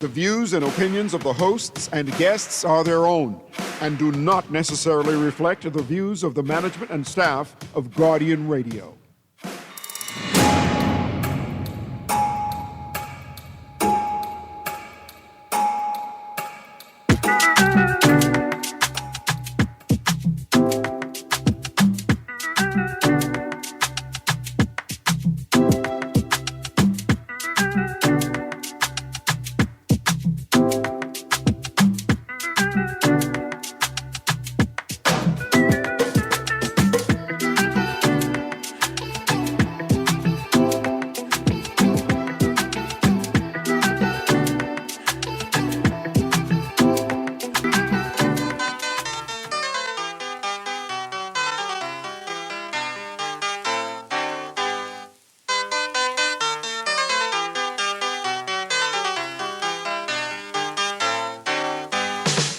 The views and opinions of the hosts and guests are their own and do not necessarily reflect the views of the management and staff of Guardian Radio.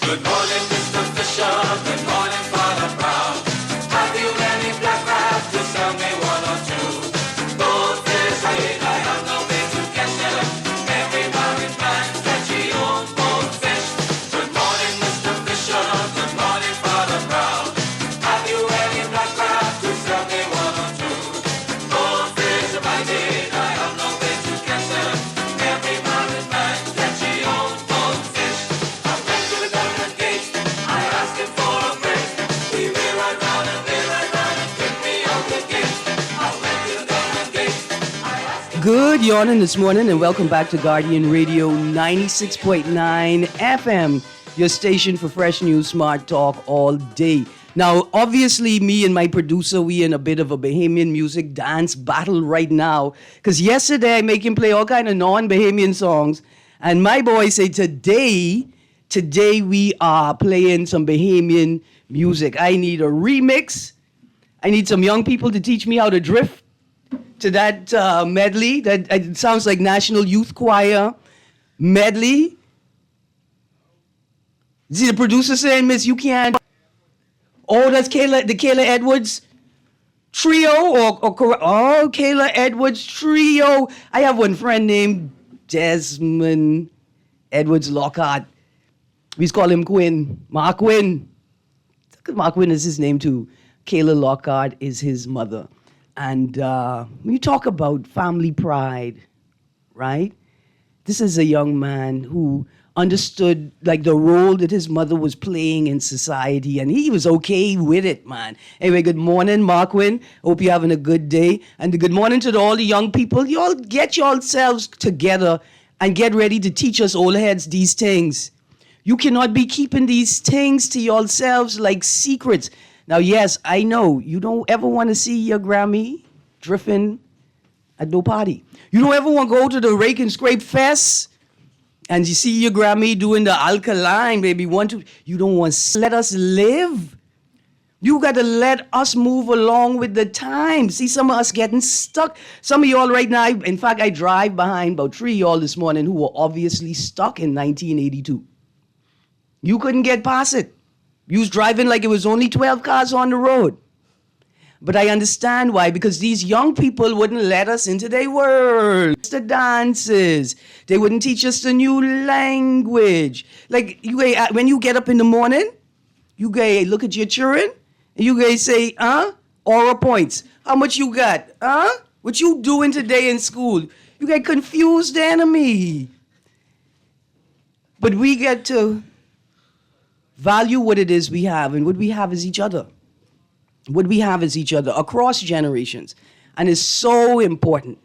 Good morning, Mr. Fisher. Good morning, Father Brown. Have you any black crab to sell me one or two? Goldfish, I have no way to catch them. Every married man catch his own goldfish. Good morning, Mr. Fisher. Good morning, Father Brown. Have you any black crab to sell me one or two? Goldfish, I have no way to catch them. Every married man catch his own goldfish. I went to the government gate. I asked him for a break. He ran right round and kicked me out the gate. I went to the government gate. I asked him. Good morning this morning and welcome back to Guardian Radio 96.9 FM, your station for fresh news, smart talk all day. Now, obviously, me and my producer, we in a bit of a Bahamian music dance battle right now. Because yesterday I make him play all kind of non-Bahamian songs. And my boy say today we are playing some Bahamian music. I need a remix. I need some young people to teach me how to drift to that medley. That it sounds like National Youth Choir medley. See the producer saying, Miss, you can't. Oh, that's the Kayla Edwards trio oh, Kayla Edwards trio. I have one friend named Desmond Edwards Lockhart. We just call him Quinn. Mark Quinn. Mark Quinn is his name too. Kayla Lockhart is his mother. And when you talk about family pride, right? This is a young man who understood like the role that his mother was playing in society, and he was okay with it, man. Anyway, good morning, Marquin. Hope you're having a good day. And good morning to all the young people. You all get yourselves together and get ready to teach us old heads these things. You cannot be keeping these things to yourselves like secrets. Now, yes, I know you don't ever want to see your Grammy drifting at no party. You don't ever want to go to the Rake and Scrape Fest and you see your Grammy doing the alkaline, baby. You don't want to let us live. You got to let us move along with the time. See, some of us getting stuck. Some of y'all right now, in fact, I drive behind about 3 of y'all this morning who were obviously stuck in 1982. You couldn't get past it. You was driving like it was only 12 cars on the road. But I understand why, because these young people wouldn't let us into their world. The dances. They wouldn't teach us the new language. Like, when you get up in the morning, you guys look at your children, and you guys say, oral points. How much you got? What you doing today in school? You get confused, the enemy. But we get to value what it is we have, and what we have is each other. What we have is each other across generations. And it's so important.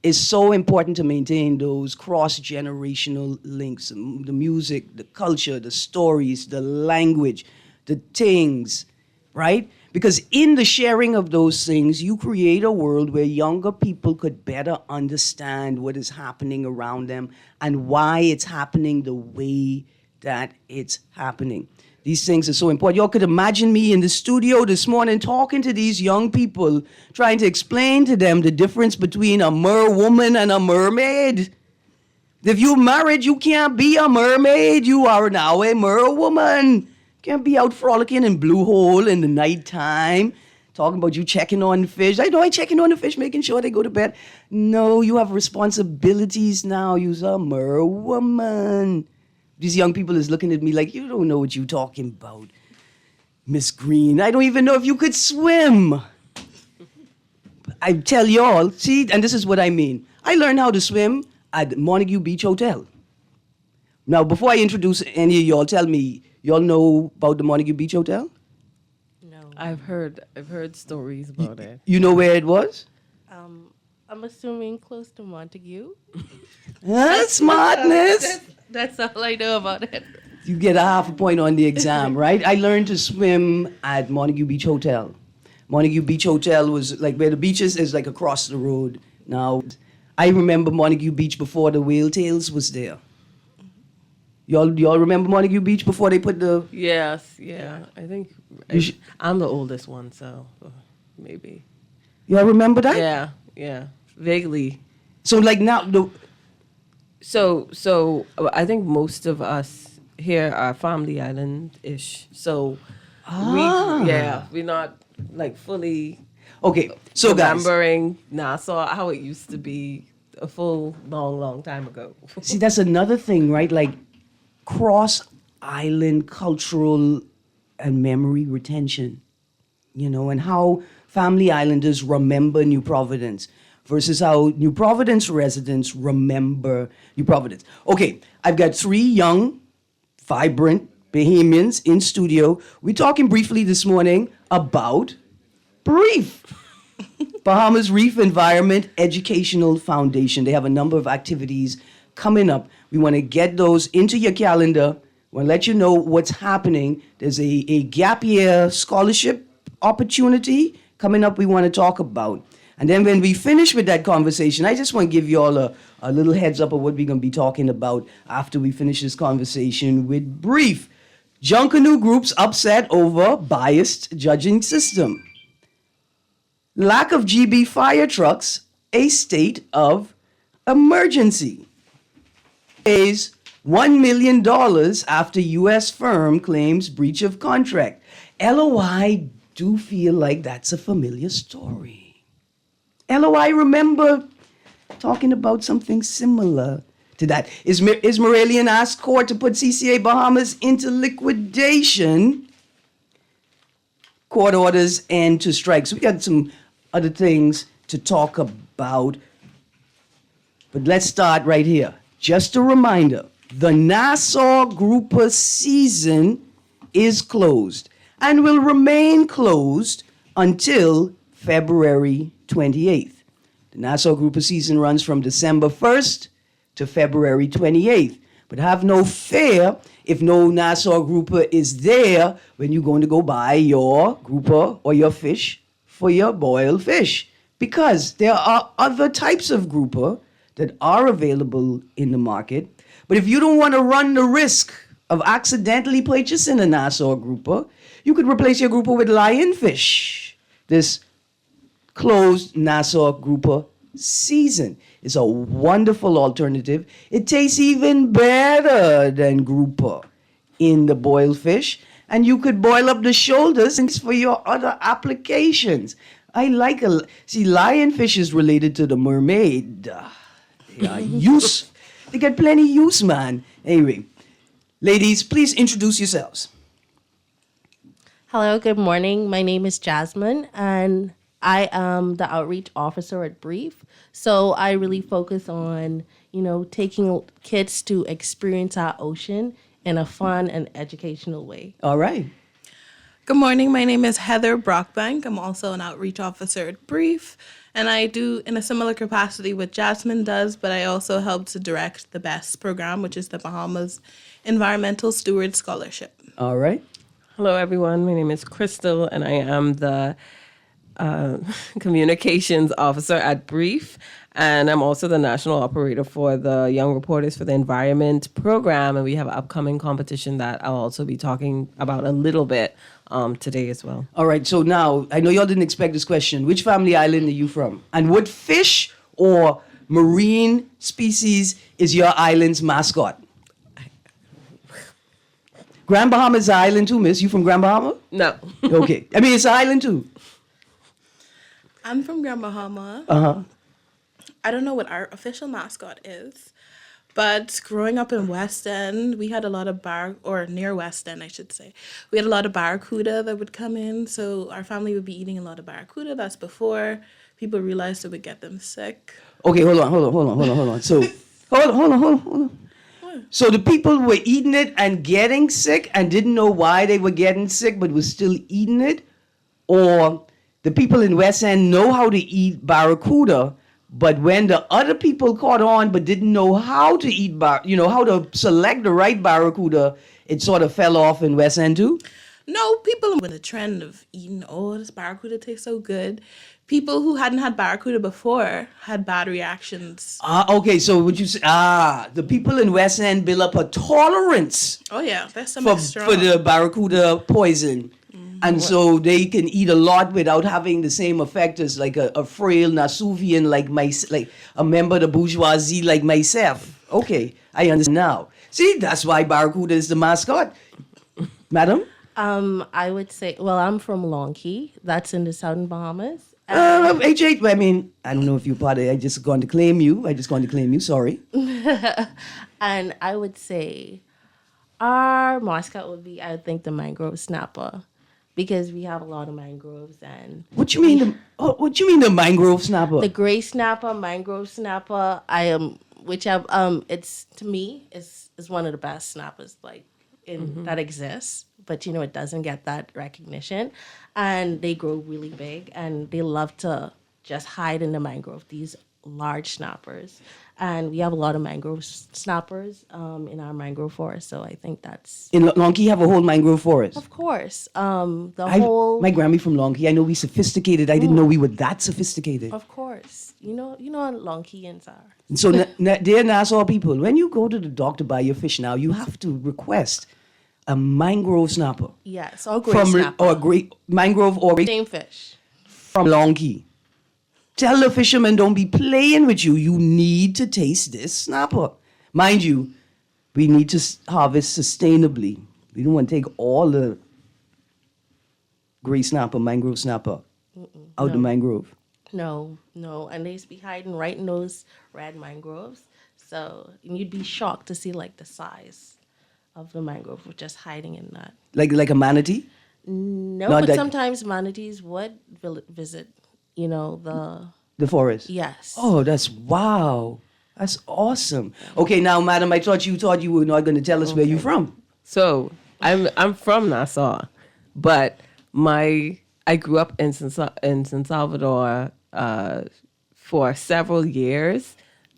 It's so important to maintain those cross-generational links. The music, the culture, the stories, the language, the things, right? Because in the sharing of those things, you create a world where younger people could better understand what is happening around them and why it's happening the way that it's happening. These things are so important. Y'all could imagine me in the studio this morning talking to these young people, trying to explain to them the difference between a merwoman and a mermaid. If you're married, you can't be a mermaid. You are now a merwoman. Can't be out frolicking in Blue Hole in the nighttime. talking about you checking on the fish. I know I checking on the fish, making sure they go to bed. No, you have responsibilities now. You're a mer woman. These young people is looking at me like, you don't know what you talking about, Miss Greene. I don't even know if you could swim. I tell y'all, see, and this is what I mean. I learned how to swim at Montague Beach Hotel. Now, before I introduce any of y'all, tell me, y'all know about the Montague Beach Hotel? No. I've heard stories about it. You know where it was? I'm assuming close to Montague. Huh? Smartness. That's all I know about it. You get a half a point on the exam, right? I learned to swim at Montague Beach Hotel. Montague Beach Hotel was like where the beach is like across the road. Now, I remember Montague Beach before the Whale Tails was there. Y'all remember Montague Beach before they put the... Yes, yeah. I think I'm the oldest one, so maybe. Y'all remember that? Yeah. Vaguely. So like now... So I think most of us here are Family Island-ish. So we're not like fully Okay, so guys... remembering Nassau, how it used to be a full, long time ago. See, that's another thing, right? Like cross-island cultural and memory retention, you know, and how Family Islanders remember New Providence versus how New Providence residents remember New Providence. Okay, I've got 3 young, vibrant Bahamians in studio. We're talking briefly this morning about Brief. Bahamas Reef Environment Educational Foundation. They have a number of activities coming up. We want to get those into your calendar. We want to let you know what's happening. There's a gap year scholarship opportunity coming up we want to talk about. And then when we finish with that conversation, I just want to give you all a little heads up of what we're going to be talking about after we finish this conversation with Brief. Junkanoo groups upset over biased judging system. Lack of GB fire trucks, a state of emergency. Pays $1 million after U.S. firm claims breach of contract. LOI do feel like that's a familiar story. LOI remember talking about something similar to that. Is Moralian asked court to put CCA Bahamas into liquidation. Court orders end to strikes. We got some other things to talk about. But let's start right here. Just a reminder, the Nassau Grouper season is closed and will remain closed until February 28th. The Nassau Grouper season runs from December 1st to February 28th. But have no fear if no Nassau Grouper is there when you're going to go buy your grouper or your fish for your boiled fish, because there are other types of grouper that are available in the market. But if you don't want to run the risk of accidentally purchasing a Nassau grouper, you could replace your grouper with lionfish. This closed Nassau grouper season is a wonderful alternative. It tastes even better than grouper in the boiled fish. And you could boil up the shoulders for your other applications. I like lionfish is related to the mermaid. They are use. They get plenty use, man. Anyway, ladies, please introduce yourselves. Hello, good morning. My name is Jasmine, and I am the outreach officer at Brief. So I really focus on, taking kids to experience our ocean in a fun and educational way. All right. Good morning. My name is Heather Brockbank. I'm also an outreach officer at Brief, and I do in a similar capacity what Jasmine does, but I also help to direct the BEST program, which is the Bahamas Environmental Steward Scholarship. All right. Hello, everyone. My name is Crystal, and I am the communications officer at Brief, and I'm also the national operator for the Young Reporters for the Environment program, and we have an upcoming competition that I'll also be talking about a little bit today as well. All right, so now, I know y'all didn't expect this question. Which family island are you from? And what fish or marine species is your island's mascot? Grand Bahama is an island too, miss. You from Grand Bahama? No. Okay. I mean, it's an island too. I'm from Grand Bahama. I don't know what our official mascot is, but growing up in West End, we had a lot of near West End, I should say. We had a lot of barracuda that would come in, so our family would be eating a lot of barracuda. That's before people realized it would get them sick. Okay, hold on. So, hold on. So the people were eating it and getting sick and didn't know why they were getting sick, but was still eating it? Or the people in West End know how to eat barracuda, but when the other people caught on but didn't know how to eat how to select the right barracuda, it sort of fell off in West End too? No, people with a trend of eating, oh, this barracuda tastes so good. People who hadn't had barracuda before had bad reactions. Okay, so would you say, the people in West End build up a tolerance Oh yeah, there's some for extra. the barracuda poison. And so they can eat a lot without having the same effect as like a frail Nasuvian like a member of the bourgeoisie like myself. Okay, I understand now. See, that's why barracuda is the mascot. Madam? I would say, well, I'm from Long Key. That's in the Southern Bahamas. HH, I mean, I don't know if you're part of it. I just going to claim you. Sorry. And I would say our mascot would be, I think, the mangrove snapper, because we have a lot of mangroves. And What you mean the mangrove snapper? the gray snapper, mangrove snapper, it's, to me, is one of the best snappers that exists. But it doesn't get that recognition, and they grow really big, and they love to just hide in the mangrove. These large snappers, and we have a lot of mangrove snappers in our mangrove forest. So I think that's, In Long Key, you have a whole mangrove forest. of course, My Grammy from Long Key. I know we sophisticated. I didn't know we were that sophisticated. Of course, you know what Long Keyans are. So, dear Nassau people, when you go to the dock to buy your fish now, you have to request a mangrove snapper. Yes, or gray snapper. Or great mangrove or Same fish. from Long Key. Tell the fishermen don't be playing with you. You need to taste this snapper. Mind you, we need to harvest sustainably. We don't want to take all the gray snapper, mangrove snapper out the mangrove. No, and they used to be hiding right in those red mangroves. So you'd be shocked to see the size of the mangrove just hiding in that. Like a manatee? No, Not but that- sometimes manatees would visit, The forest? yes. Oh, wow. That's awesome. Okay, now, madam, I thought you were not going to tell us where you're from. So I'm from Nassau, but I grew up in San Salvador for several years.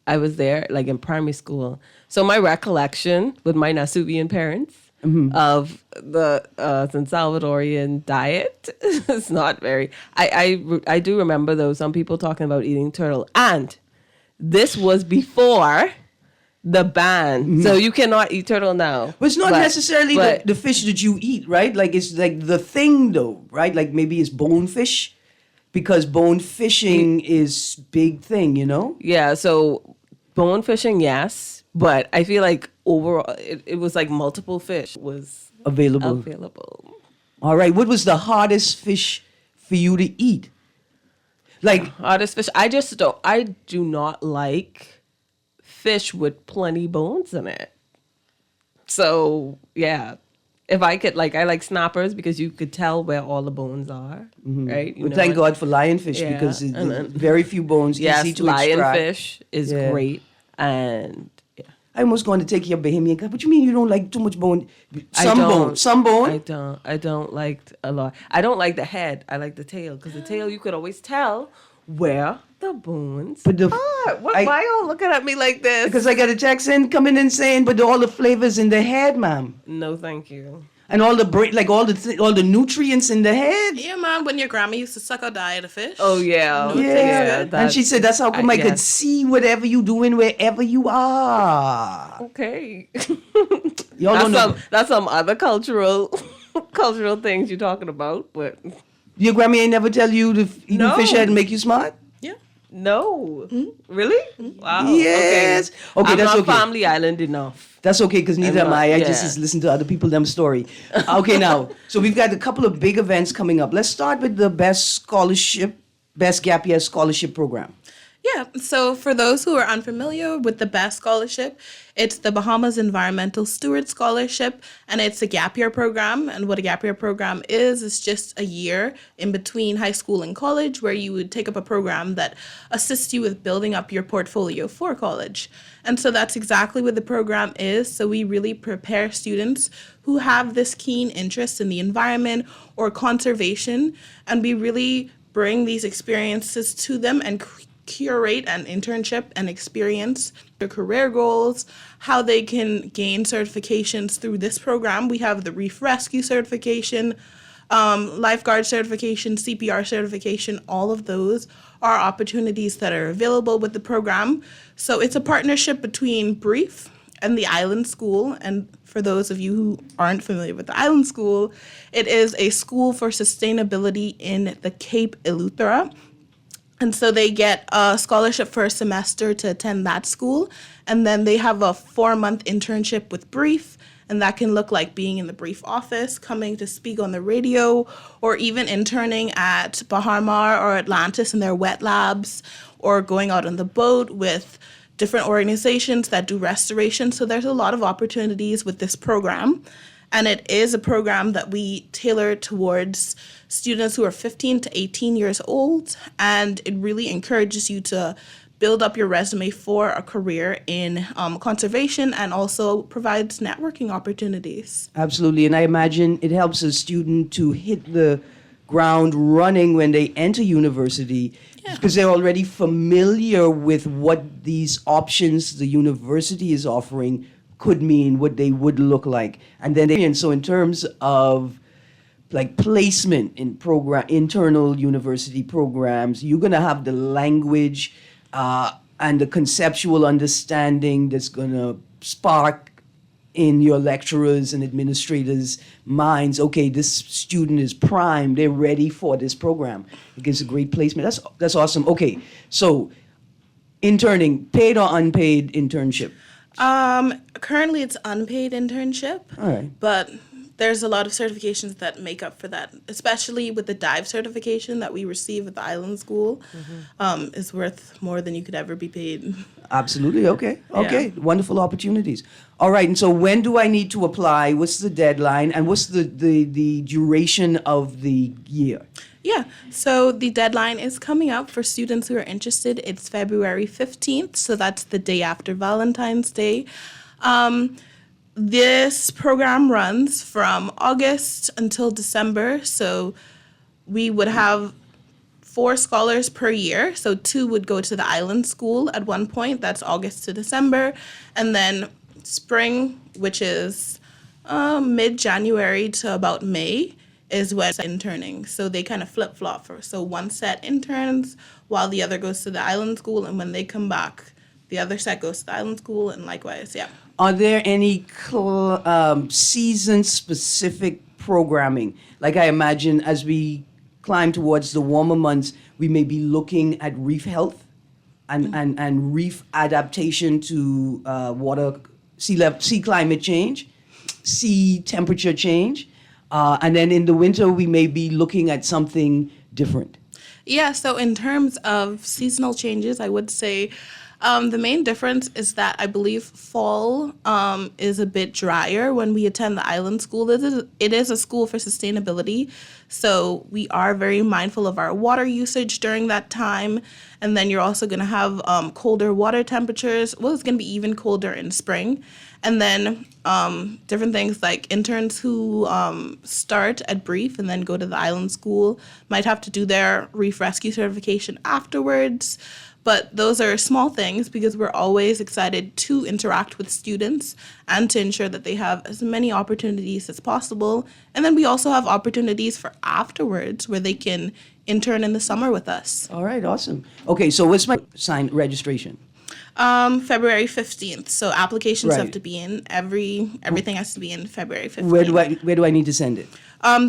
I was there in primary school. So my recollection with my Nasuvian parents of the San Salvadorian diet is not very. I do remember though some people talking about eating turtle, and this was before the ban, so you cannot eat turtle now. But it's not necessarily the fish that you eat, right? It's the thing though, right? Maybe it's bonefish, because bone fishing is big thing, Yeah, so bone fishing, yes, but I feel overall it was multiple fish was Available. All right. What was the hardest fish for you to eat? Hardest fish. I do not like fish with plenty bones in it. So yeah, if I could I like snappers because you could tell where all the bones are, right? Well, thank God for lionfish, Yeah, because and then- very few bones, easy Yes, to extract. lionfish is Yeah. great, and yeah. I almost going to take your Bahamian. What you mean you don't like too much bone? I don't. Some bone. I don't like a lot. I don't like the head. I like the tail, because the tail you could always tell where the bones But the- are. Why y'all looking at me like this? Because I got a text in coming in saying, but all the flavors in the head, ma'am, No, thank you. and all the all the nutrients in the head. Yeah, man, when your grandma used to suck out the eye of the fish. Oh yeah, No, Yeah, and she said that's how come I could yes. see whatever you doing wherever you are. Okay. Y'all don't know. That's some other cultural things you're talking about, but Your grandma ain't never tell you to eat No. fish head and make you smart? Yeah. no. Really? Wow. Yes. Okay, I'm that's not okay. Family Island enough. That's okay, because neither am I. I yeah. just listen to other people them story. Okay, now, so we've got a couple of big events coming up. Let's start with the best scholarship Best Gap Year Scholarship Program? Yeah, so for those who are unfamiliar with the BEST scholarship, it's the Bahamas Environmental Steward Scholarship, and it's a gap year program. And what a gap year program is just a year in between high school and college where you would take up a program that assists you with building up your portfolio for college. And so that's exactly what the program is. So we really prepare students who have this keen interest in the environment or conservation, and we really bring these experiences to them and curate an internship and experience their career goals, how they can gain certifications through this program. We have the Reef Rescue certification, lifeguard certification, CPR certification. All of those are opportunities that are available with the program. So it's a partnership between Brief and the Island School. And for those of you who aren't familiar with the Island School, it is a school for sustainability in the Cape Eleuthera. And so they get a scholarship for a semester to attend that school. And then they have a 4-month internship with Brief. And that can look like being in the Brief office, coming to speak on the radio, or even interning at Bahar Mar or Atlantis in their wet labs, or going out on the boat with different organizations that do restoration. So there's a lot of opportunities with this program. And it is a program that we tailor towards students who are 15 to 18 years old. And it really encourages you to build up your resume for a career in conservation, and also provides networking opportunities. Absolutely. And I imagine it helps a student to hit the ground running when they enter university, because they're already familiar with what these options the university is offering could mean, what they would look like. And then so in terms of like placement in internal university programs, you're going to have the language and the conceptual understanding that's going to spark in your lecturers and administrators' minds, okay, this student is primed, they're ready for this program. It gives a great placement. That's awesome. Okay, so interning, paid or unpaid internship? Currently it's unpaid internship, All right. but there's a lot of certifications that make up for that, especially with the dive certification that we receive at the Island School, is worth more than you could ever be paid. Absolutely. Okay. Wonderful opportunities. All right. And so when do I need to apply? What's the deadline? And what's the duration of the year? Yeah, so the deadline is coming up for students who are interested. It's February 15th, so that's the day after Valentine's Day. This program runs from August until December, so we would have 4 scholars per year. So 2 would go to the Island School at one point, that's August to December, and then spring, which is mid-January to about May, is when interning. So they kind of flip-flop. So one set interns while the other goes to the Island School, and when they come back, the other set goes to the Island School, and likewise, yeah. Are there any season-specific programming? Like I imagine as we climb towards the warmer months, we may be looking at reef health and reef adaptation to sea climate change, sea temperature change. And then in the winter, we may be looking at something different. Yeah, so in terms of seasonal changes, I would say the main difference is that I believe fall is a bit drier when we attend the Island School. It is a school for sustainability, so we are very mindful of our water usage during that time. And then you're also going to have colder water temperatures. Well, it's going to be even colder in spring. And then different things like interns who start at Brief and then go to the Island School might have to do their Reef Rescue certification afterwards. But those are small things because we're always excited to interact with students and to ensure that they have as many opportunities as possible. And then we also have opportunities for afterwards where they can intern in the summer with us. All right, awesome. Okay, so what's my registration? February 15th. So applications Right. have to be in. Everything has to be in February 15th. Where do I need to send it?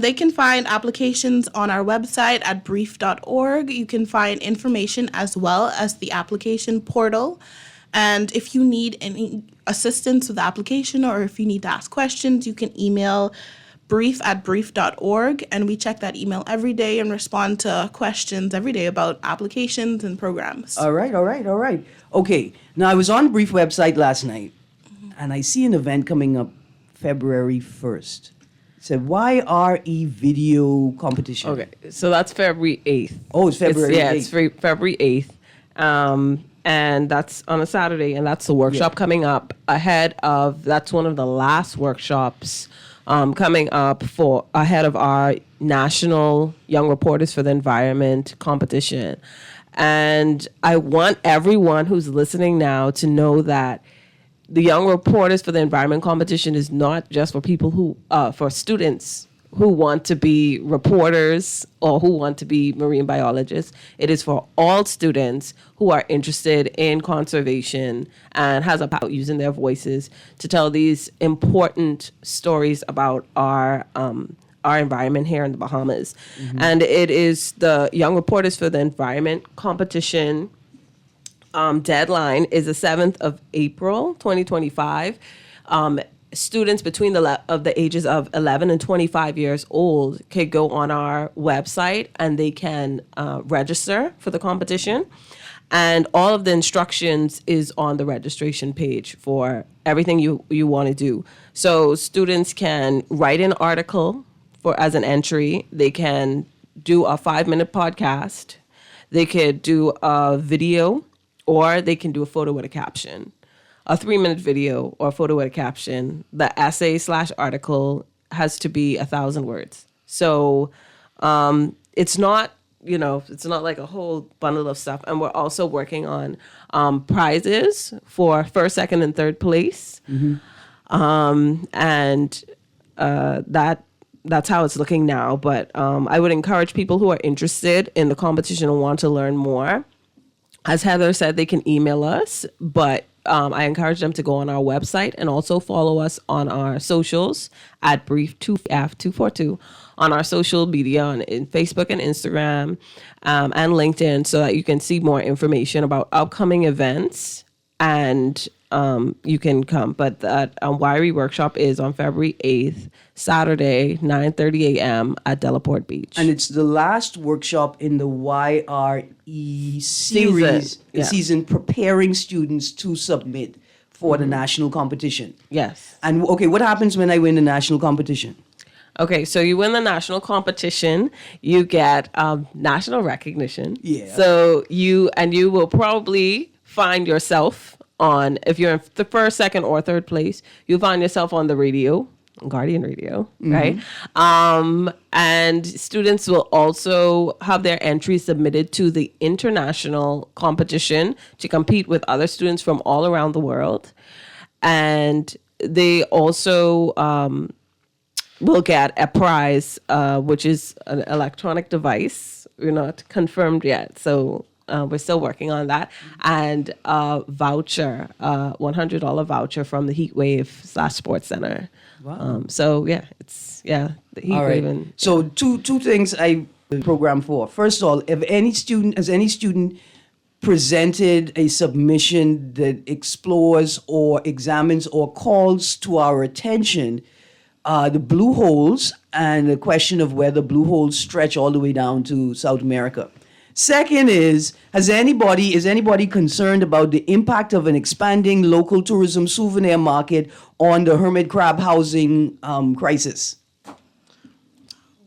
They can find applications on our website at brief.org. You can find information as well as the application portal. And if you need any assistance with the application or if you need to ask questions, you can email brief@brief.org, and we check that email every day and respond to questions every day about applications and programs. All right. Okay, now I was on Brief website last night, and I see an event coming up February 1st. It said YRE video competition. Okay, so that's February 8th. Oh, it's February 8th. It's February 8th. And that's on a Saturday, and that's the workshop coming up that's one of the last workshops coming up ahead of our National Young Reporters for the Environment competition. And I want everyone who's listening now to know that the Young Reporters for the Environment competition is not just for people for students who want to be reporters or who want to be marine biologists. It is for all students who are interested in conservation and has about using their voices to tell these important stories about our environment here in the Bahamas. Mm-hmm. And it is the Young Reporters for the Environment competition. Deadline is the 7th of April, 2025. Students between the ages of 11 and 25 years old can go on our website and they can register for the competition. And all of the instructions is on the registration page for everything you want to do. So students can write an article as an entry. They can do a 5-minute podcast. They could do a video, or they can do a photo with a caption. A 3-minute video or photo with a caption. The essay/article has to be 1,000 words. So it's not like a whole bundle of stuff. And we're also working on prizes for first, second, and third place. Mm-hmm. That's how it's looking now. But I would encourage people who are interested in the competition and want to learn more. As Heather said, they can email us, but I encourage them to go on our website and also follow us on our socials at Brief2F242 on our social media on in Facebook and Instagram and LinkedIn, so that you can see more information about upcoming events and you can come. But that Wiry workshop is on February 8th, Saturday, 9:30 a.m. at Delaport Beach. And it's the last workshop in the YRE series, season preparing students to submit for the national competition. Yes. And okay, what happens when I win the national competition? Okay, so you win the national competition, you get national recognition. Yeah. So you will probably find yourself if you're in the first, second, or third place, you'll find yourself on the radio, Guardian Radio, right? And students will also have their entries submitted to the international competition to compete with other students from all around the world. And they also will get a prize, which is an electronic device. We're not confirmed yet, so we're still working on that. And a voucher, $100 voucher from the Heatwave / Sports Center. Wow. The Heatwave. All right. So two things I program for. First of all, has any student presented a submission that explores or examines or calls to our attention the blue holes and the question of whether blue holes stretch all the way down to South America? Second is anybody concerned about the impact of an expanding local tourism souvenir market on the hermit crab housing crisis?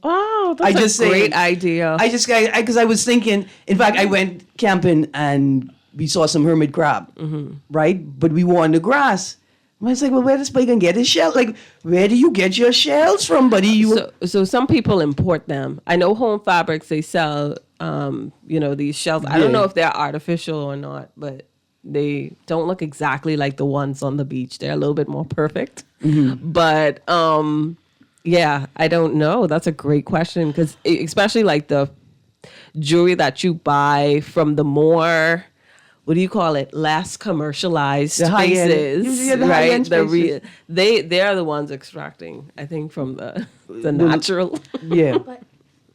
Oh, that's a great idea. Because I was thinking, in fact, I went camping and we saw some hermit crab, right? But we were on the grass. I was like, well, where does Spike get his shell? Like, where do you get your shells from, buddy? So some people import them. I know Home Fabrics, they sell, these shells. I don't know if they're artificial or not, but they don't look exactly like the ones on the beach. They're a little bit more perfect. Mm-hmm. But, I don't know. That's a great question, because especially like the jewelry that you buy from the more... what do you call it? Less commercialized spaces, right? They are the ones extracting, I think, from the natural. Yeah.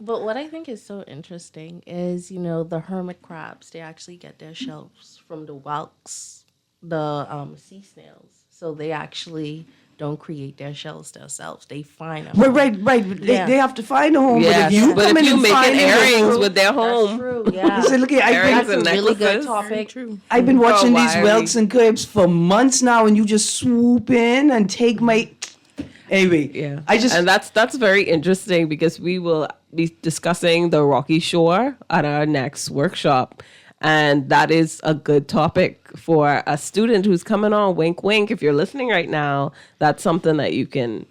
But what I think is so interesting is, the hermit crabs, they actually get their shells from the whelks, the sea snails. So they actually don't create their shells themselves. They find them. Right. Yeah. They have to find a home. Yes, But if you but come if in you and making find earrings with their That's home, true. Yeah. Say, look here, Earrings That's a and really good necklaces. topic. True. I've been watching these Wiley. Welks and Cribs for months now, and you just swoop in and take my. Anyway, Yeah, and that's very interesting because we will be discussing the Rocky Shore at our next workshop, and that is a good topic for a student who's coming on. Wink, wink. If you're listening right now, that's something that you can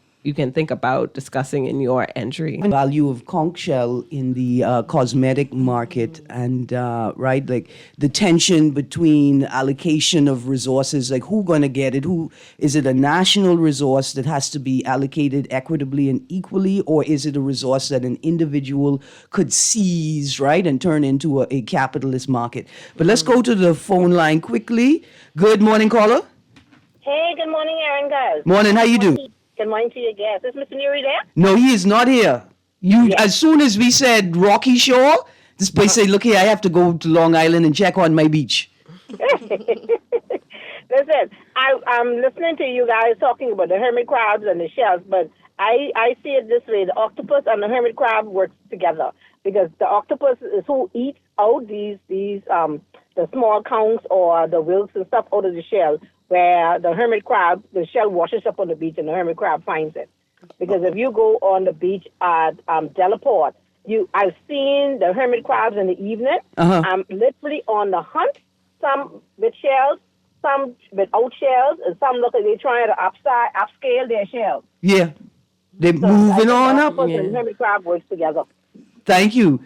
think about discussing in your entry. value of conch shell in the cosmetic market, and right, like the tension between allocation of resources, like who gonna get it? Who is it? A national resource that has to be allocated equitably and equally, or is it a resource that an individual could seize, right, and turn into a capitalist market? But let's go to the phone line quickly. Good morning, caller. Hey, good morning, Erin, guys. Morning. How you do? Good morning to your guest. Is Mr. Neri there? No, he is not here. As soon as we said Rocky Shore, this place say, look here, I have to go to Long Island and check on my beach. Listen, I'm listening to you guys talking about the hermit crabs and the shells, but I see it this way. The octopus and the hermit crab works together because the octopus is who eats out these the small conchs or the wilks and stuff out of the shell, where the hermit crab, the shell washes up on the beach and the hermit crab finds it. Because if you go on the beach at Delaport, I've seen the hermit crabs in the evening. I'm literally on the hunt, some with shells, some without shells, and some look like they're trying to upscale their shells. Yeah. They're So moving I on think up. the octopus and hermit crab works together. Thank you.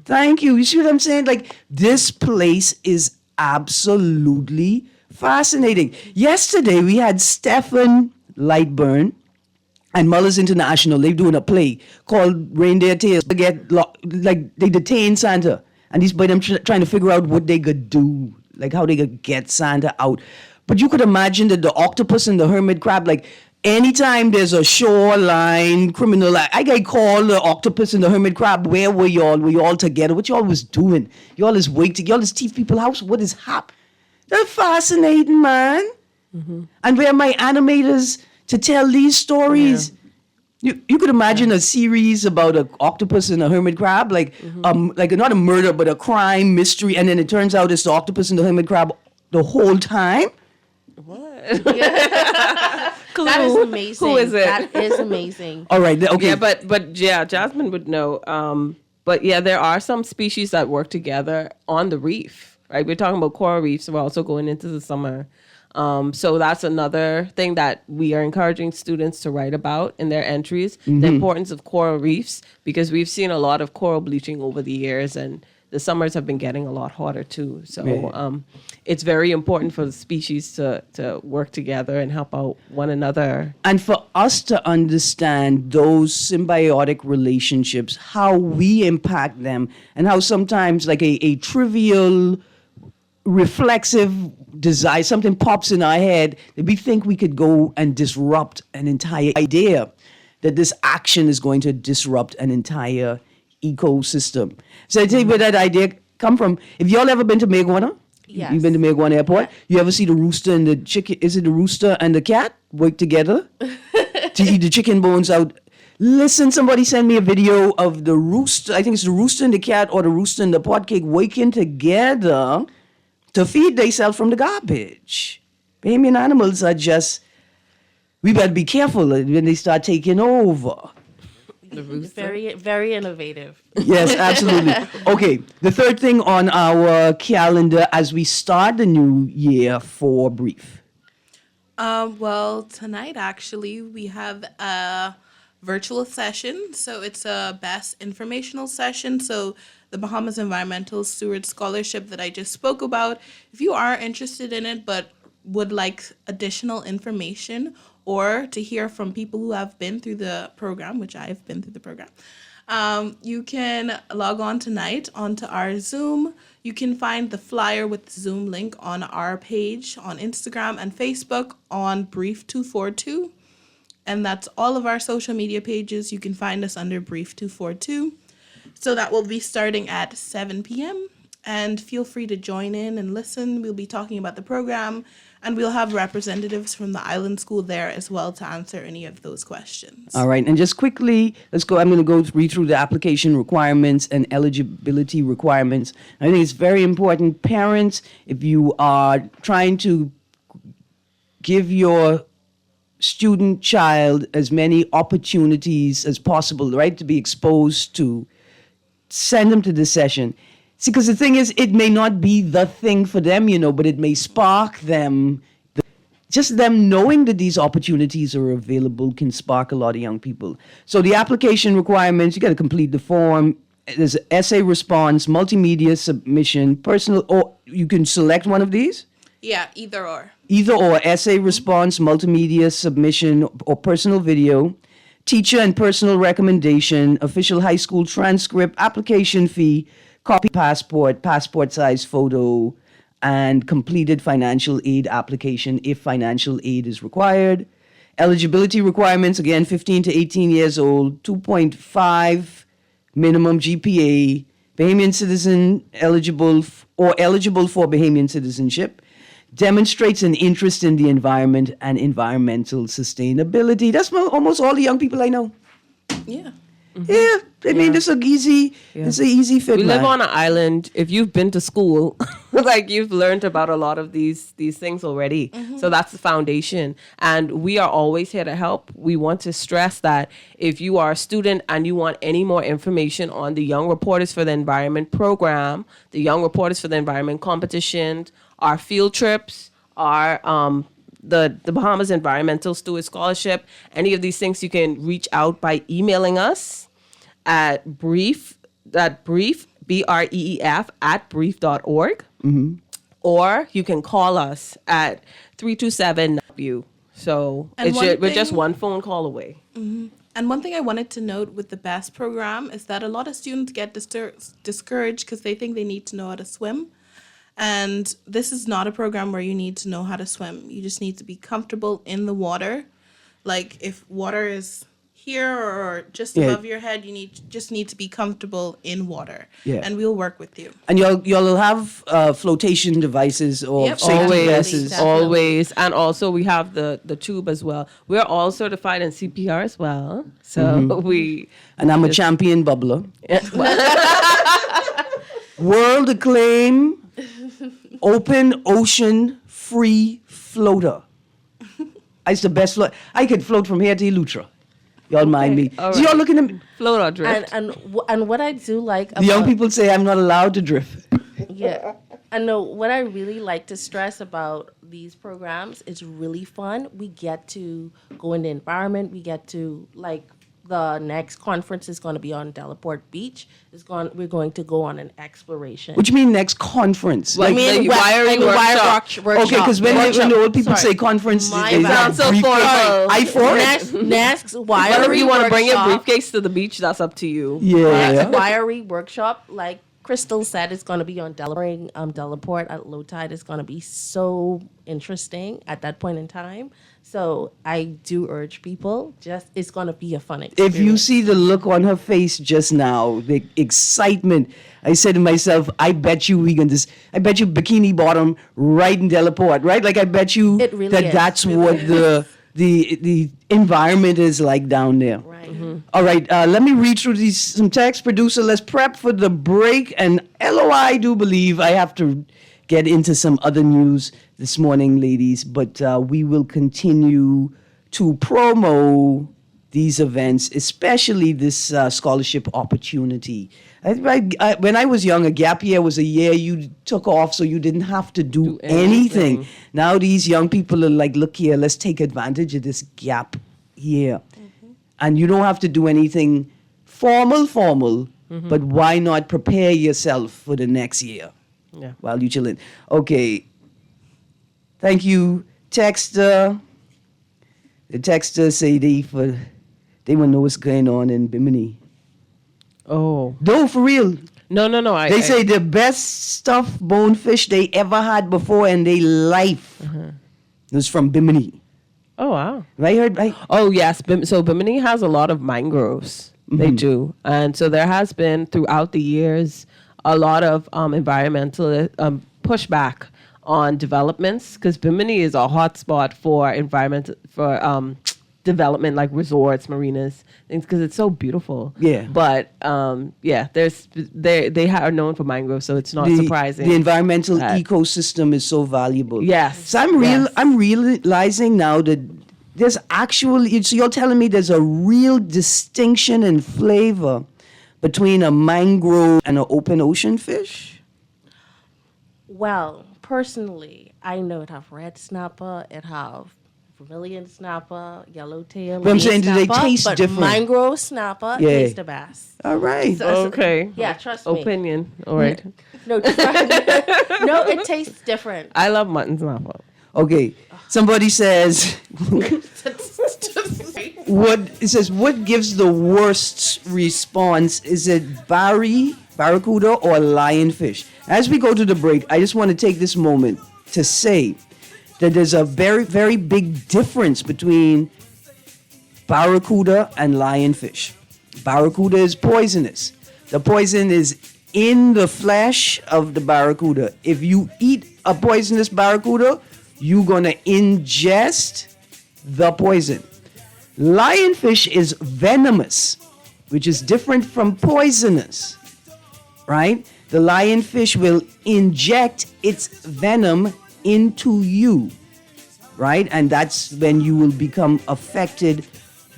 Thank you. You see what I'm saying? Like, this place is absolutely fascinating. Yesterday, we had Stephen Lightburn and Mullers International. They're doing a play called Reindeer Tales. They detain Santa, and these by them trying to figure out what they could do, like how they could get Santa out. But you could imagine that the octopus and the hermit crab, like, anytime there's a shoreline criminal, I get called the octopus and the hermit crab. Where were y'all? Were y'all together? What y'all was doing? Y'all is waiting. Y'all is thief people's house. What is happening? They're fascinating, man. And where my animators to tell these stories. You could imagine a series about an octopus and a hermit crab, like not a murder, but a crime mystery, and then it turns out it's the octopus and the hermit crab the whole time. That is amazing. Who is it? That is amazing. All right, okay. Yeah, but Jasmine would know. But yeah, there are some species that work together on the reef, right? We're talking about coral reefs. We're also going into the summer. So that's another thing that we are encouraging students to write about in their entries, the importance of coral reefs, because we've seen a lot of coral bleaching over the years, and the summers have been getting a lot hotter too. So it's very important for the species to work together and help out one another. And for us to understand those symbiotic relationships, how we impact them, and how sometimes like a trivial, reflexive desire, something pops in our head that we think we could go and disrupt an entire idea, that this action is going to disrupt an entire ecosystem. So I tell you where that idea come from. If y'all ever been to Mayaguana? Yes. You've been to Mayaguana Airport? You ever see the rooster and the chicken? Is it the rooster and the cat work together to eat the chicken bones out? Listen, somebody sent me a video of the rooster. I think it's the rooster and the cat, or the rooster and the pot cake working together to feed themselves from the garbage. Bahamian animals are just, we better be careful when they start taking over. Very, very innovative. Yes, absolutely. Okay, the third thing on our calendar as we start the new year for Brief. Well, tonight actually we have a virtual session. So it's a best informational session. So the Bahamas Environmental Steward Scholarship that I just spoke about, if you are interested in it but would like additional information or to hear from people who have been through the program, which I have been through the program, you can log on tonight onto our Zoom. You can find the flyer with the Zoom link on our page on Instagram and Facebook on Brief 242. And that's all of our social media pages. You can find us under Brief 242. So that will be starting at 7 p.m. And feel free to join in and listen. We'll be talking about the program And we'll have representatives from the island school there as well to answer any of those questions. All right, and just quickly, let's go. I'm going to go read through the application requirements and eligibility requirements. I think it's very important. Parents, if you are trying to give your student child as many opportunities as possible, right, to be exposed to, send them to this session. See, because the thing is, it may not be the thing for them, but it may spark them. Just them knowing that these opportunities are available can spark a lot of young people. So the application requirements, you got to complete the form. There's an essay response, multimedia submission, personal, or you can select one of these? Yeah, either or. Either or, essay response, multimedia submission, or personal video, teacher and personal recommendation, official high school transcript, application fee, copy passport size photo, and completed financial aid application if financial aid is required. Eligibility requirements, again, 15 to 18 years old, 2.5 minimum GPA, Bahamian citizen eligible for Bahamian citizenship, demonstrates an interest in the environment and environmental sustainability. That's almost all the young people I know. Yeah. Yeah, I mean, it's an easy fit. We live on an island. If you've been to school, like you've learned about a lot of these things already. So that's the foundation. And we are always here to help. We want to stress that if you are a student and you want any more information on the Young Reporters for the Environment program, the Young Reporters for the Environment competition, our field trips, our the Bahamas Environmental Steward Scholarship, any of these things, you can reach out by emailing us at brief, BREEF, at brief.org. Or you can call us at 327-W. So we're just one phone call away. And one thing I wanted to note with the BEST program is that a lot of students get discouraged because they think they need to know how to swim. And this is not a program where you need to know how to swim. You just need to be comfortable in the water. Like if water is here or just above your head, you just need to be comfortable in water. Yeah. And we'll work with you. And y'all will have flotation devices or safety vests. Always. And also we have the tube as well. We're all certified in CPR as well. So And I'm a champion bubbler. World acclaim. Open ocean free floater. It's the best float. I could float from here to Elutra. Y'all mind me. Right. So y'all looking at me. Float or drift. And what I do like about, The young people say I'm not allowed to drift. Yeah. I know what I really like to stress about these programs, it's really fun. We get to go in the environment. We get to the next conference is going to be on Delaport Beach. We're going to go on an exploration. What do you mean next conference? Like the wiring workshop. Okay, because when the old people say conference, they sound so formal. I for it. Next wiring Whatever you want to bring your workshop. briefcase to the beach, that's up to you. Yeah. Wiring workshop, like Crystal said, it's going to be on Delaport at low tide. It's going to be so interesting at that point in time. So I do urge people, it's going to be a fun experience. If you see the look on her face just now, the excitement, I said to myself, I bet you bikini bottom right in Delaport, right? Like I bet you It really is. that's what the environment is like down there. Right. All right, let me read through some text. Producer, let's prep for the break. And LOI, I do believe I have to get into some other news this morning, ladies, but we will continue to promo these events, especially this scholarship opportunity. When I was young, a gap year was a year you took off so you didn't have to do anything. Now these young people are like, look here, let's take advantage of this gap year. And you don't have to do anything formal, but why not prepare yourself for the next year? Yeah. While you chilling. Okay. Thank you, texter. The texter say they want to know what's going on in Bimini. Oh. No, for real. No. They say the best stuffed bonefish they ever had before in their life was from Bimini. Oh, wow. Right? Oh, yes. So Bimini has a lot of mangroves. They do. And so there has been throughout the years a lot of environmental pushback on developments, because Bimini is a hotspot for development, like resorts, marinas, things, because it's so beautiful. Yeah. But they are known for mangroves, so it's not surprising. The environmental ecosystem is so valuable. Yes. So I'm realizing now that there's actually, so you're telling me there's a real distinction in flavor between a mangrove and an open ocean fish? Well, personally, I know it have red snapper, it have vermilion snapper, yellowtail. But I'm saying, do they taste but different? Mangrove snapper tastes the best. All right. Okay. Yeah, trust me. Opinion. All right. No, it tastes different. I love mutton snapper. Okay. Somebody says, what gives the worst response? Is it barracuda, or lionfish? As we go to the break, I just want to take this moment to say that there's a very, very big difference between barracuda and lionfish. Barracuda is poisonous. The poison is in the flesh of the barracuda. If you eat a poisonous barracuda, you're going to ingest the poison. Lionfish is venomous, which is different from poisonous, right? The lionfish will inject its venom into you, right? And that's when you will become affected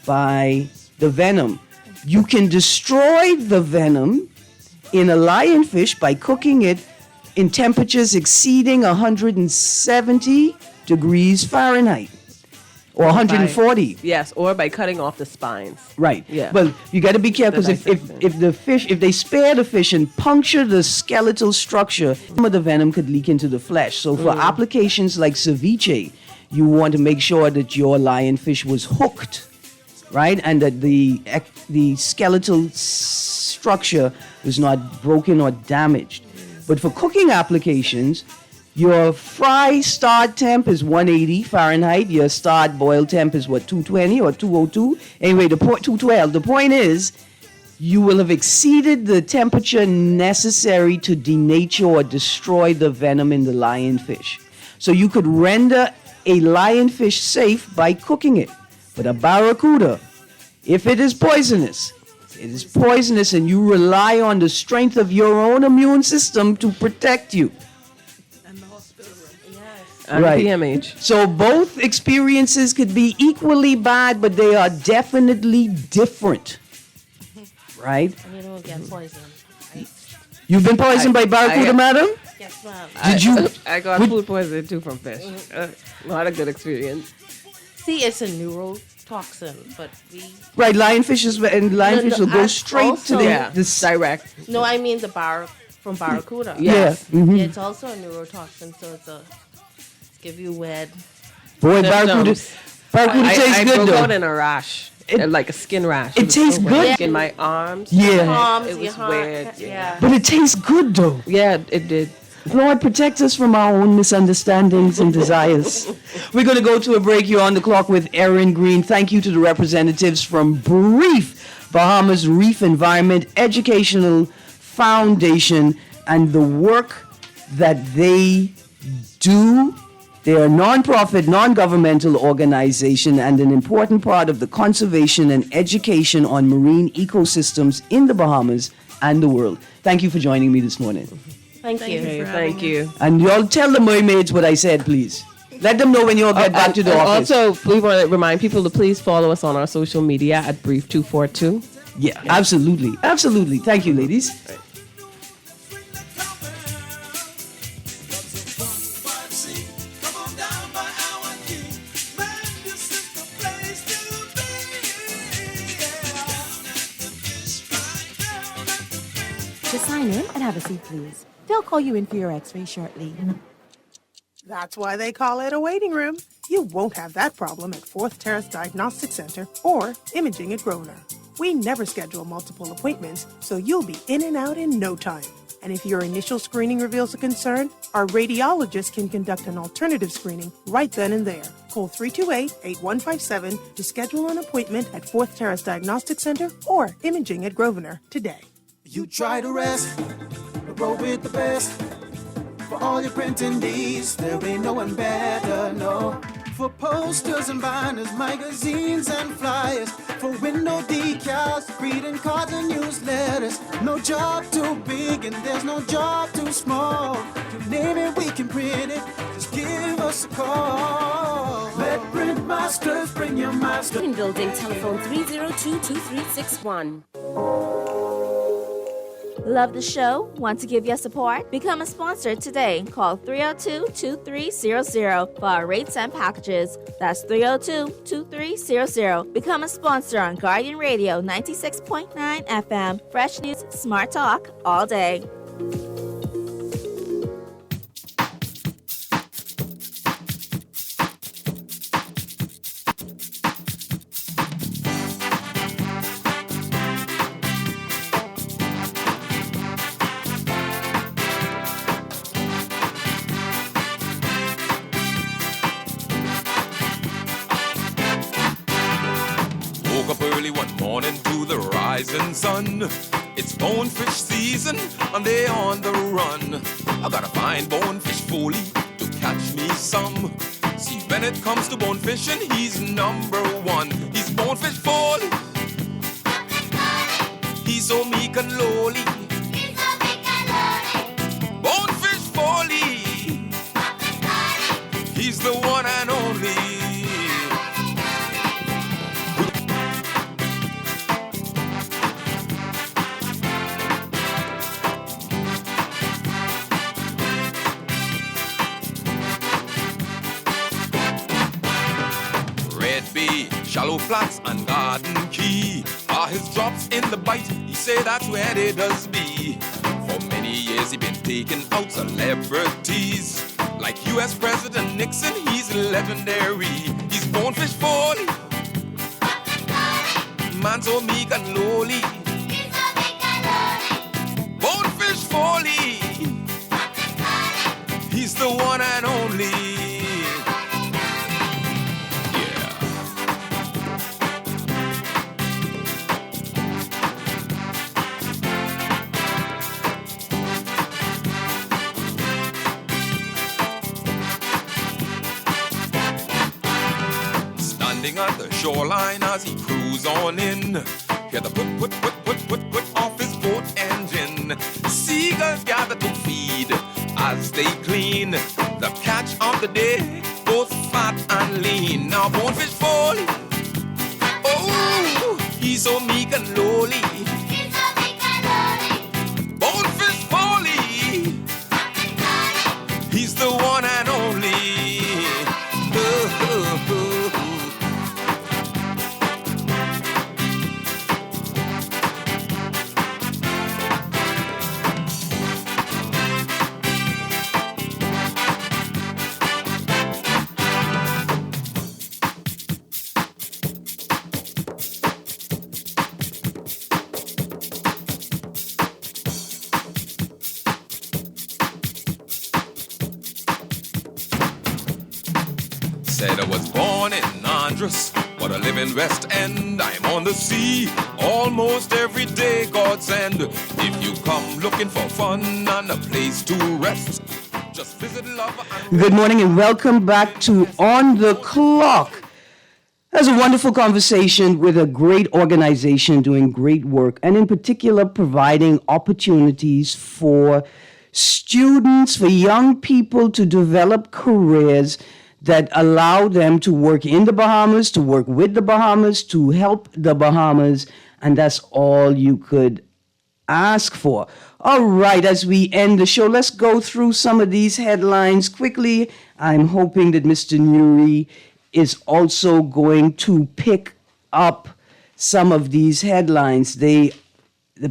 by the venom. You can destroy the venom in a lionfish by cooking it in temperatures exceeding 170 degrees Fahrenheit or 140. Yes, or by cutting off the spines. Right. Yeah. But you got to be careful, because if they spare the fish and puncture the skeletal structure, some of the venom could leak into the flesh. So for applications like ceviche, you want to make sure that your lionfish was hooked, right, and that the skeletal structure was not broken or damaged. But for cooking applications, your fry start temp is 180 Fahrenheit. Your start boil temp is 220 or 202? Anyway, 212. The point is, you will have exceeded the temperature necessary to denature or destroy the venom in the lionfish. So you could render a lionfish safe by cooking it. But a barracuda, if it is poisonous, and you rely on the strength of your own immune system to protect you. And Right. PMH. So both experiences could be equally bad, but they are definitely different. Right? And you don't get poisoned. Right? You've been poisoned by barracuda, madam? Yes, ma'am. Did you? I got food poisoning too from fish. Not a good experience. See, it's a neurotoxin, but we... Right, lionfishes will go straight to Yeah, the direct. No, I mean from barracuda. Yeah. Mhm. Yeah, it's also a neurotoxin, so it's give you wet. Boy, barracuda tastes I good broke though. out in a rash, like a skin rash. It was tastes so good. weird. In my arms. Yeah. Arms, It your was heart, weird. Yeah. But it tastes good though. Yeah, it did. Lord, protect us from our own misunderstandings and desires. We're going to go to a break. You're on the clock with Erin Greene. Thank you to the representatives from Brief, Bahamas Reef Environment Educational Foundation, and the work that they do. They are a non-profit, non-governmental organization and an important part of the conservation and education on marine ecosystems in the Bahamas and the world. Thank you for joining me this morning. Thank you. Okay, thank you. And y'all tell the mermaids what I said, please. Let them know when y'all get back to the office. Also, we want to remind people to please follow us on our social media at Brief242. Yeah, absolutely. Absolutely. Thank you, ladies. Just sign in and have a seat, please. They'll call you in for your x-ray shortly. That's why they call it a waiting room. You won't have that problem at Fourth Terrace Diagnostic Center or Imaging at Grosvenor. We never schedule multiple appointments, so you'll be in and out in no time. And if your initial screening reveals a concern, our radiologist can conduct an alternative screening right then and there. Call 328-8157 to schedule an appointment at Fourth Terrace Diagnostic Center or Imaging at Grosvenor today. You try to rest, but roll with the best. For all your printing needs, there ain't no one better, no. For posters and banners, magazines and flyers. For window decals, greeting cards and newsletters. No job too big and there's no job too small. You name it, we can print it. Just give us a call. Let Print Masters bring your master. In building, telephone 302-2361. Love the show? Want to give your support? Become a sponsor today. Call 302-2300 for our rates and packages. That's 302-2300. Become a sponsor on Guardian Radio 96.9 FM. Fresh news, smart talk, all day. Morning to the rising sun. It's bonefish season and they on the run. I gotta find bonefish fully to catch me some. See, when it comes to bonefishing, he's number one. He's bonefish folly. He's so meek and lowly. Bonefish folly. He's the one and only. Shallow flats and garden key are his drops in the bite. He say that's where they does be. For many years he been taking out celebrities like U.S. President Nixon. He's legendary. He's bonefish folly. Man so meek and lowly. Bonefish folly. He's the one and only. At the shoreline as he cruise on in. Hear the put off his boat engine. Seagulls gather to feed as they clean. The catch of the day, both fat and lean. Now bonefish folly. Oh, he's so meek and lowly. Bonefish folly. He's the one and only. Said I was born in Andros, but I live in West End. I'm on the sea almost every day, God send. If you come looking for fun and a place to rest, just visit Love. Good morning and welcome back to On the Clock. That's a wonderful conversation with a great organization doing great work, and in particular providing opportunities for students, for young people to develop careers that allow them to work in the Bahamas, to work with the Bahamas, to help the Bahamas, and that's all you could ask for. All right, as we end the show, let's go through some of these headlines quickly. I'm hoping that Mr. Nuri is also going to pick up some of these headlines. The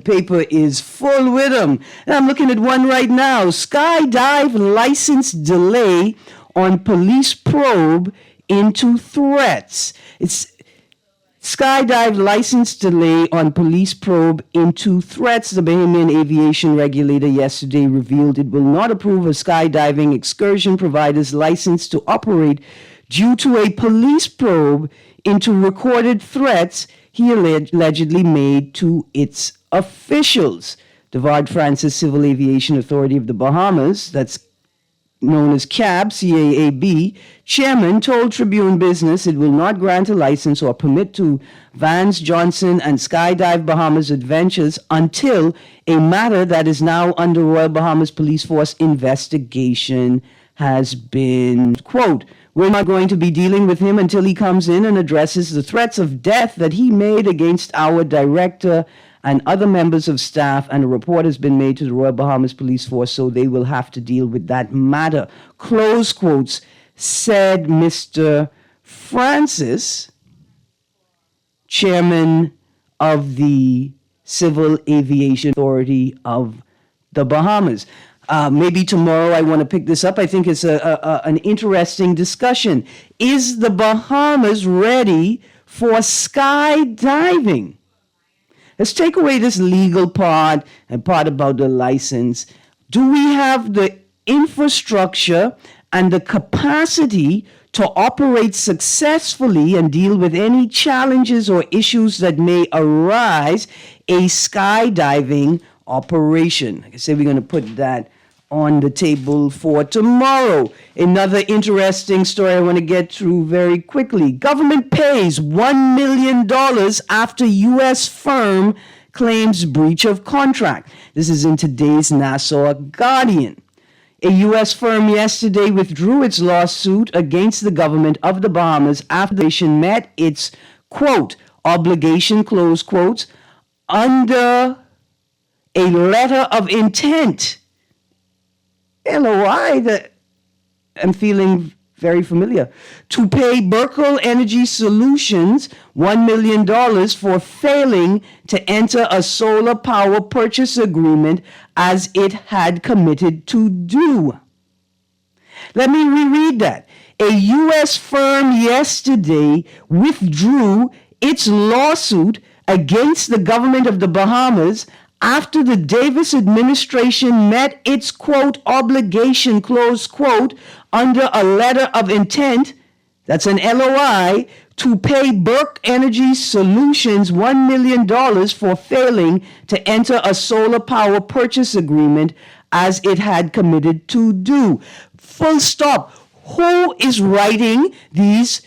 paper is full with them. And I'm looking at one right now. Skydive license delay on police probe into threats. It's skydive license delay on police probe into threats. The Bahamian aviation regulator yesterday revealed it will not approve a skydiving excursion provider's license to operate due to a police probe into recorded threats he allegedly made to its officials. The Vard Francis Civil Aviation Authority of the Bahamas, that's known as CAB, chairman told Tribune Business it will not grant a license or permit to Vance Johnson and Skydive Bahamas Adventures until a matter that is now under Royal Bahamas Police Force investigation has been, quote, we're not going to be dealing with him until he comes in and addresses the threats of death that he made against our director and other members of staff, and a report has been made to the Royal Bahamas Police Force, so they will have to deal with that matter. Close quotes, said Mr. Francis, chairman of the Civil Aviation Authority of the Bahamas. Maybe tomorrow I want to pick this up. I think it's an interesting discussion. Is the Bahamas ready for skydiving? Let's take away this legal part and part about the license. Do we have the infrastructure and the capacity to operate successfully and deal with any challenges or issues that may arise a skydiving operation? Like I said, we're going to put that on the table for tomorrow. Another interesting story I want to get through very quickly. Government pays $1 million after U.S. firm claims breach of contract. This is in today's Nassau Guardian. A U.S. firm yesterday withdrew its lawsuit against the government of the Bahamas after the nation met its, quote, obligation, close quotes, under a letter of intent. LOI that I'm feeling very familiar. To pay Berkeley Energy Solutions $1 million for failing to enter a solar power purchase agreement as it had committed to do. Let me reread that. A U.S. firm yesterday withdrew its lawsuit against the government of the Bahamas after the Davis administration met its, quote, obligation, close quote, under a letter of intent, that's an LOI, to pay Burke Energy Solutions $1 million for failing to enter a solar power purchase agreement as it had committed to do. Full stop. Who is writing these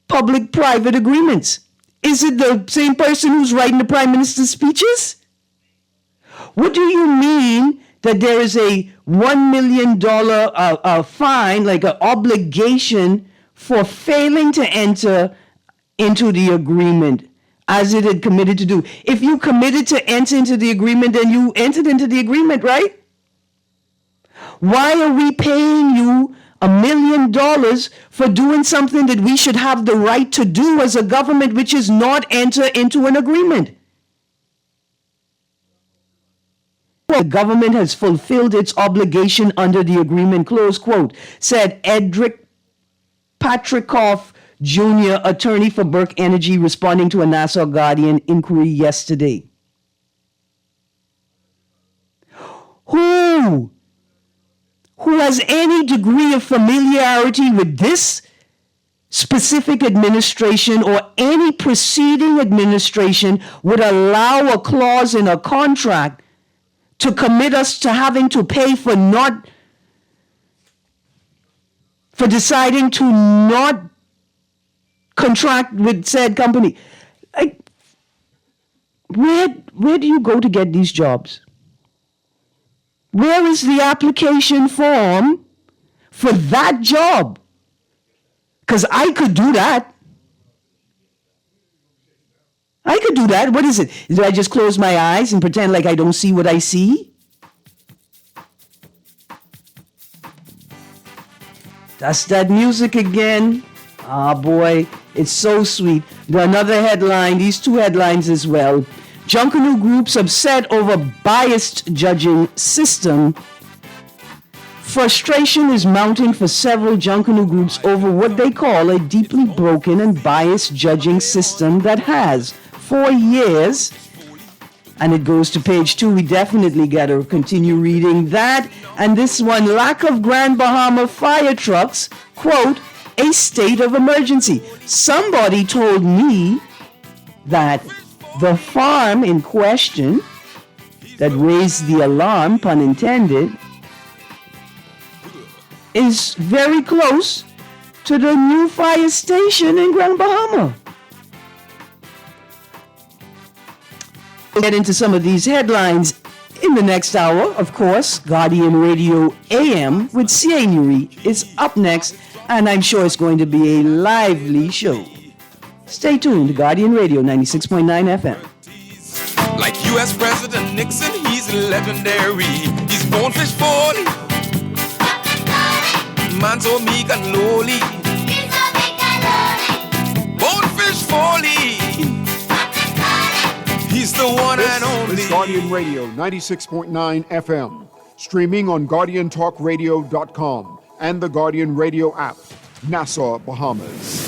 public-private agreements? Is it the same person who's writing the Prime Minister's speeches? What do you mean that there is a $1 million fine, like an obligation for failing to enter into the agreement as it had committed to do? If you committed to enter into the agreement, then you entered into the agreement, right? Why are we paying you $1 million for doing something that we should have the right to do as a government, which is not enter into an agreement? The government has fulfilled its obligation under the agreement, close quote, said Edric Patrikoff Jr., attorney for Burke Energy, responding to a Nassau Guardian inquiry yesterday. Who has any degree of familiarity with this specific administration or any preceding administration would allow a clause in a contract to commit us to having to pay for deciding to not contract with said company? Like, where do you go to get these jobs? Where is the application form for that job? Because I could do that. I could do that. What is it? Do I just close my eyes and pretend like I don't see what I see? That's that music again. Ah, boy, it's so sweet. Another headline, these two headlines as well. Junkanoo groups upset over biased judging system. Frustration is mounting for several Junkanoo groups over what they call a deeply broken and biased judging system that has, for years, and it goes to page 2. We definitely got to continue reading that. And this one, lack of Grand Bahama fire trucks, quote, a state of emergency. Somebody told me that the farm in question that raised the alarm, pun intended, is very close to the new fire station in Grand Bahama. We'll get into some of these headlines in the next hour. Of course, Guardian Radio AM with Scenery is up next, and I'm sure it's going to be a lively show. Stay tuned to Guardian Radio 96.9 FM. Like U.S. President Nixon, he's legendary. He's Bonefish 40. Man so meek and lowly. Bonefish 40. He's the one and only. This is Guardian Radio 96.9 FM. Streaming on GuardianTalkRadio.com and the Guardian Radio app. Nassau, Bahamas.